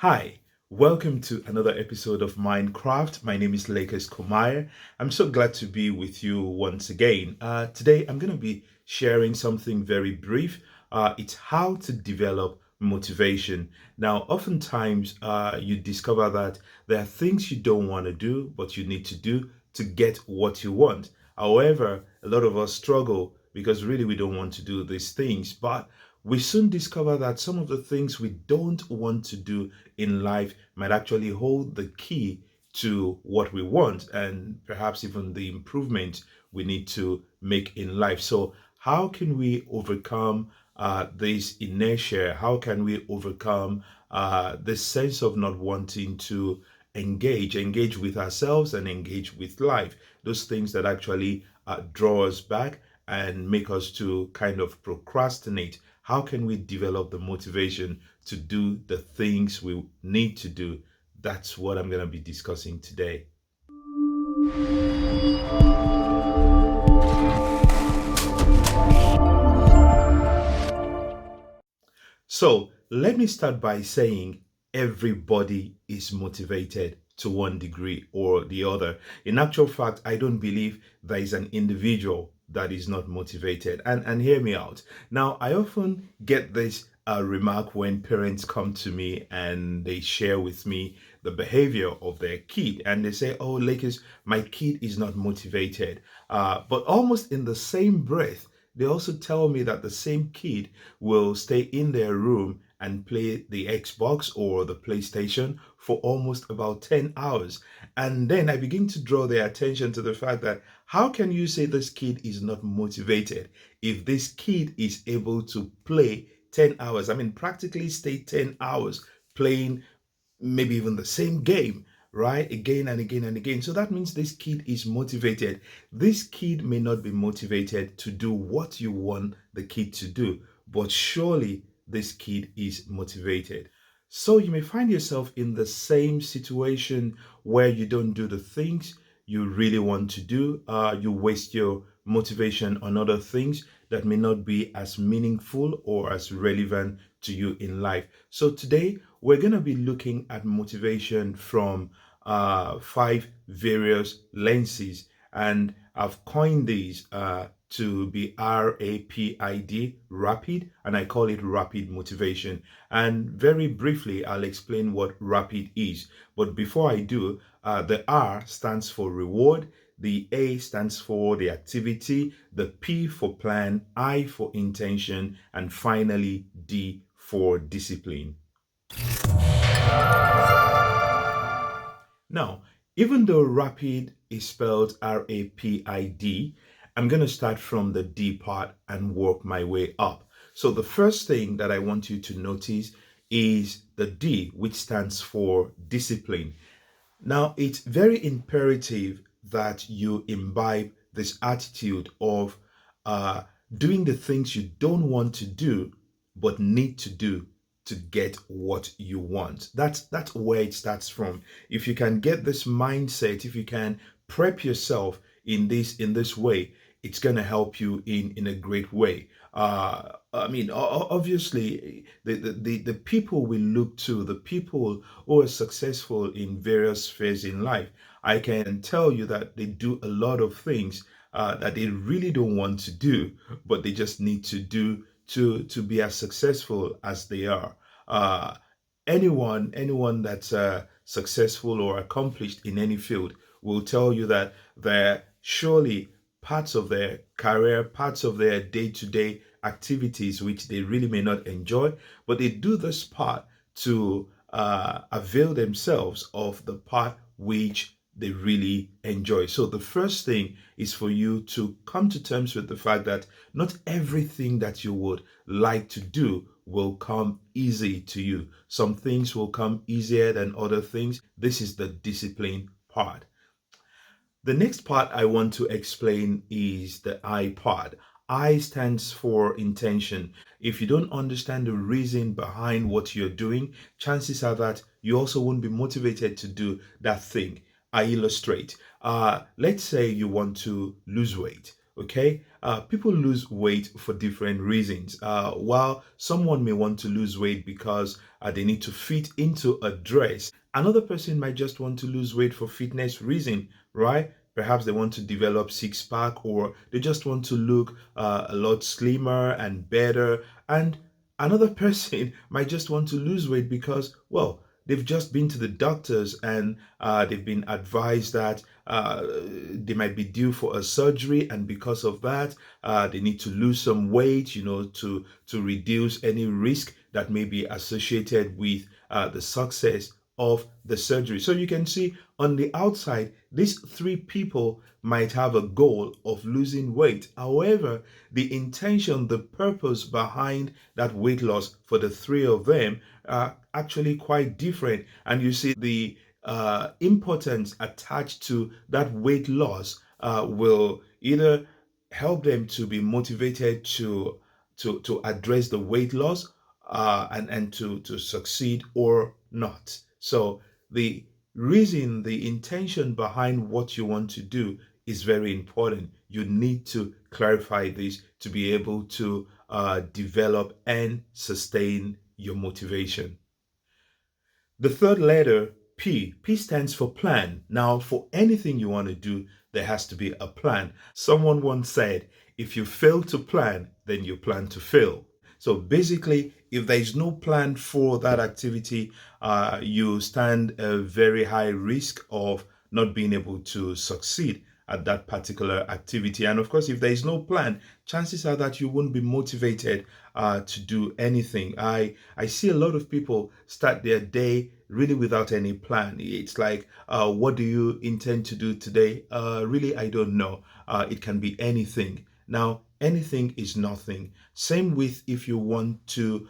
Hi, welcome to another episode of Minecraft. My name is Komaiya. I'm so glad to be with you once again. Today, I'm going to be sharing something very brief. It's how to develop motivation. Now, oftentimes, you discover that there are things you don't want to do, but you need to do to get what you want. However, a lot of us struggle because really we don't want to do these things. But we soon discover that some of the things we don't want to do in life might actually hold the key to what we want and perhaps even the improvement we need to make in life. So, how can we overcome this inertia? How can we overcome this sense of not wanting to engage with ourselves and engage with life? Those things that actually draw us back and make us to kind of procrastinate. How can we develop the motivation to do the things we need to do? That's what I'm going to be discussing today. So let me start by saying everybody is motivated to one degree or the other. In actual fact, I don't believe there is an individual that is not motivated. And hear me out. Now, I often get this remark when parents come to me and they share with me the behavior of their kid, and they say, "Oh, Lakers, my kid is not motivated." But almost in the same breath, they also tell me that the same kid will stay in their room and play the Xbox or the PlayStation for almost about 10 hours. And then I begin to draw their attention to the fact that how can you say this kid is not motivated if this kid is able to play 10 hours? I mean, practically stay 10 hours playing maybe even the same game, right? Again and again and again. So that means this kid is motivated. This kid may not be motivated to do what you want the kid to do, but surely this kid is motivated. So you may find yourself in the same situation where you don't do the things you really want to do. You waste your motivation on other things that may not be as meaningful or as relevant to you in life. So today we're going to be looking at motivation from five various lenses, and I've coined these to be RAPID, rapid, and I call it rapid motivation. And very briefly, I'll explain what rapid is. But before I do, the R stands for reward, the A stands for the activity, the P for plan, I for intention, and finally D for discipline. Now, even though rapid is spelled RAPID, I'm going to start from the D part and work my way up. So the first thing that I want you to notice is the D, which stands for discipline. Now, it's very imperative that you imbibe this attitude of uh, doing the things you don't want to do but need to do to get what you want. That's where it starts from. If you can get this mindset, if you can prep yourself in this way, it's gonna help you in a great way. I mean, obviously, the people we look to, the people who are successful in various spheres in life, I can tell you that they do a lot of things that they really don't want to do, but they just need to do to be as successful as they are. Uh, anyone that's successful or accomplished in any field will tell you that there surely parts of their career, parts of their day-to-day activities which they really may not enjoy, but they do this part to avail themselves of the part which they really enjoy. So the first thing is for you to come to terms with the fact that not everything that you would like to do will come easy to you. Some things will come easier than other things. This is the discipline part. The next part I want to explain is the I part. I stands for intention. If you don't understand the reason behind what you're doing, chances are that you also won't be motivated to do that thing. I illustrate. Let's say you want to lose weight. Okay, people lose weight for different reasons. While someone may want to lose weight because they need to fit into a dress, another person might just want to lose weight for fitness reason, right? Perhaps they want to develop six pack, or they just want to look a lot slimmer and better. And another person might just want to lose weight because, well, they've just been to the doctors and they've been advised that they might be due for a surgery, and because of that, they need to lose some weight, to reduce any risk that may be associated with the success of the surgery. So you can see on the outside, these three people might have a goal of losing weight. However, the intention, the purpose behind that weight loss for the three of them are actually quite different. And you see the importance attached to that weight loss will either help them to be motivated to address the weight loss and to succeed or not. So the reason, the intention behind what you want to do is very important. You need to clarify this to be able to develop and sustain your motivation. The third letter, P. P stands for plan. Now, for anything you want to do, there has to be a plan. Someone once said, if you fail to plan, then you plan to fail. So basically, if there is no plan for that activity, you stand a very high risk of not being able to succeed at that particular activity. And of course, if there is no plan, chances are that you won't be motivated to do anything. I see a lot of people start their day really without any plan. It's like, what do you intend to do today? Really, I don't know. It can be anything. Now, anything is nothing. Same with if you want to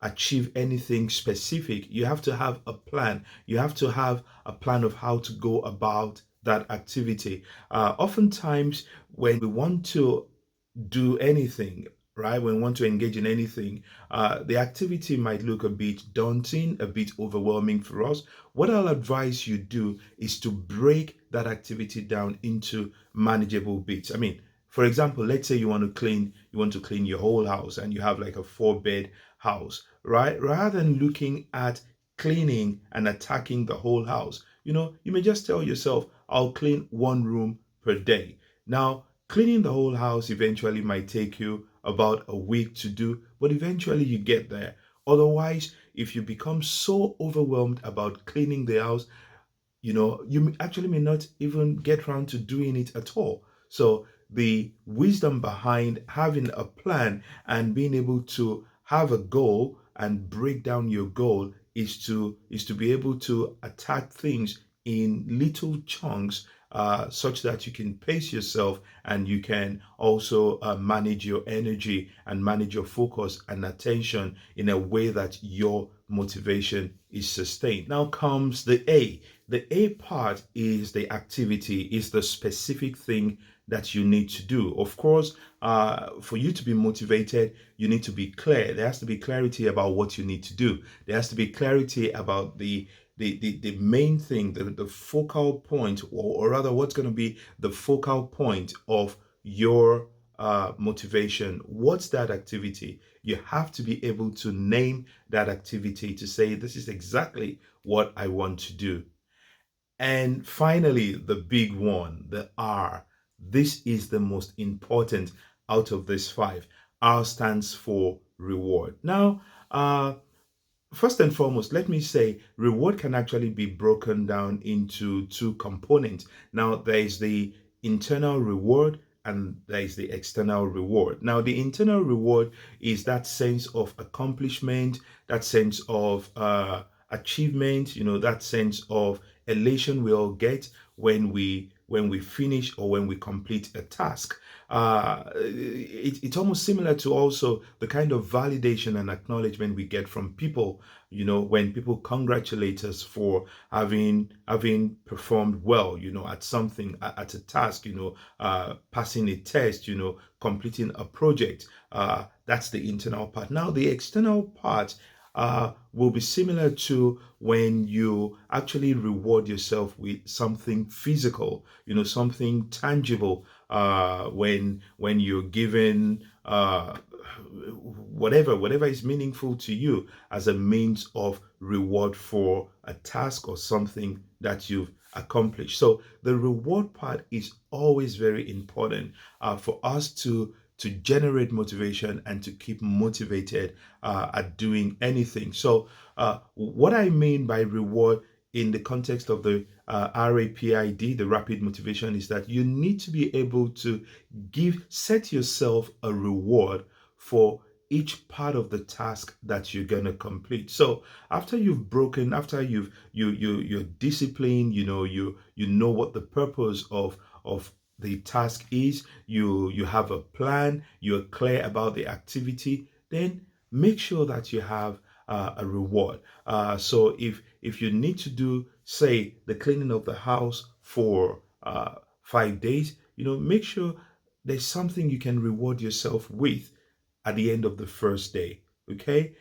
achieve anything specific, you have to have a plan. You have to have a plan of how to go about that activity. Oftentimes, when we want to do anything, right? When we want to engage in anything, the activity might look a bit daunting, a bit overwhelming for us. What I'll advise you do is to break that activity down into manageable bits. I mean, for example, let's say you want to clean your whole house and you have like a four-bed house, right? Rather than looking at cleaning and attacking the whole house, you may just tell yourself, I'll clean one room per day. Now, cleaning the whole house eventually might take you about a week to do, but eventually you get there. Otherwise, if you become so overwhelmed about cleaning the house, you actually may not even get around to doing it at all. So the wisdom behind having a plan and being able to have a goal and break down your goal is to be able to attack things in little chunks, such that you can pace yourself and you can also manage your energy and manage your focus and attention in a way that your motivation is sustained. Now comes the A. The A part is the activity, is the specific thing that you need to do. Of course, for you to be motivated, you need to be clear. There has to be clarity about what you need to do. There has to be clarity about the main thing, the focal point, or rather what's going to be the focal point of your motivation. What's that activity? You have to be able to name that activity to say, this is exactly what I want to do. And finally, the big one, the R. This is the most important out of these five. R stands for reward. Now, first and foremost, let me say reward can actually be broken down into two components. Now, there is the internal reward and there is the external reward. Now, the internal reward is that sense of accomplishment, that sense of achievement, that sense of elation we all get when we finish or when we complete a task. It's almost similar to also the kind of validation and acknowledgement we get from people, when people congratulate us for having performed well, at something, at a task, passing a test, completing a project. That's the internal part. Now, the external part will be similar to when you actually reward yourself with something physical, something tangible. when you're given whatever is meaningful to you as a means of reward for a task or something that you've accomplished. So the reward part is always very important for us to generate motivation and to keep motivated at doing anything. So what I mean by reward in the context of the RAPID, the rapid motivation, is that you need to be able to set yourself a reward for each part of the task that you're going to complete. So after you're disciplined, you know what the purpose of the task is, you have a plan, you're clear about the activity, then make sure that you have a reward. So if you need to do, say, the cleaning of the house for 5 days, make sure there's something you can reward yourself with at the end of the first day. Okay,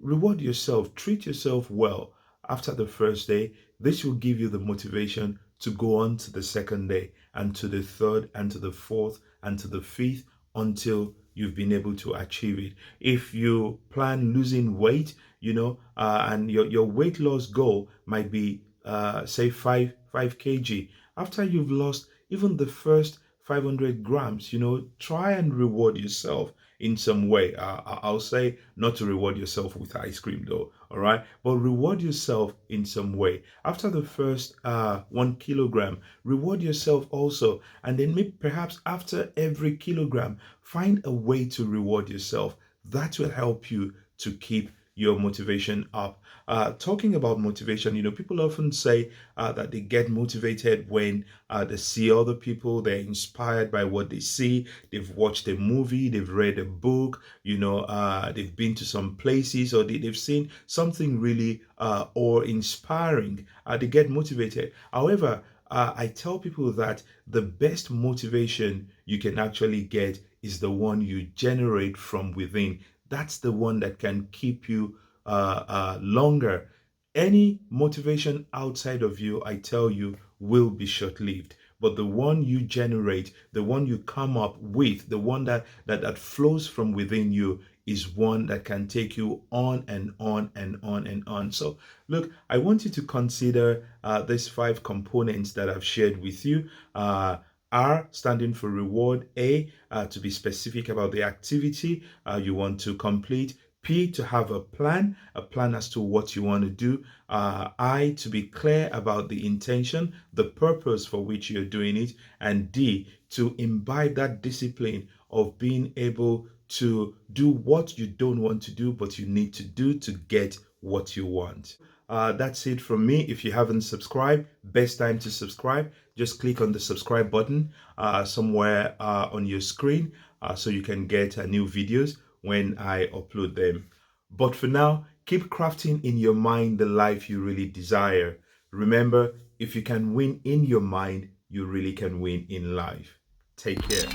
reward yourself, treat yourself well after the first day. This will give you the motivation to go on to the second day and to the third and to the fourth and to the fifth until you've been able to achieve it. If you plan losing weight, and your weight loss goal might be say 5 kg. After you've lost even the first 500 grams, try and reward yourself in some way. I'll say not to reward yourself with ice cream though, all right? But reward yourself in some way. After the first 1 kilogram, reward yourself also. And then maybe perhaps after every kilogram, find a way to reward yourself. That will help you to keep your motivation up. Talking about motivation, people often say that they get motivated when they see other people, they're inspired by what they see, they've watched a movie, they've read a book, they've been to some places, or they've seen something really or inspiring. They get motivated. However, I tell people that the best motivation you can actually get is the one you generate from within. That's the one that can keep you longer. Any motivation outside of you, I tell you, will be short lived. But the one you generate, the one you come up with, the one that flows from within you is one that can take you on and on and on and on. So, look, I want you to consider these 5 components that I've shared with you. R standing for reward. A, to be specific about the activity you want to complete. P, to have a plan as to what you want to do. I, to be clear about the intention, the purpose for which you're doing it. And D, to imbibe that discipline of being able to do what you don't want to do, but you need to do to get what you want. That's it from me. If you haven't subscribed, best time to subscribe. Just click on the subscribe button somewhere on your screen so you can get new videos when I upload them. But for now, keep crafting in your mind the life you really desire. Remember, if you can win in your mind, you really can win in life. Take care.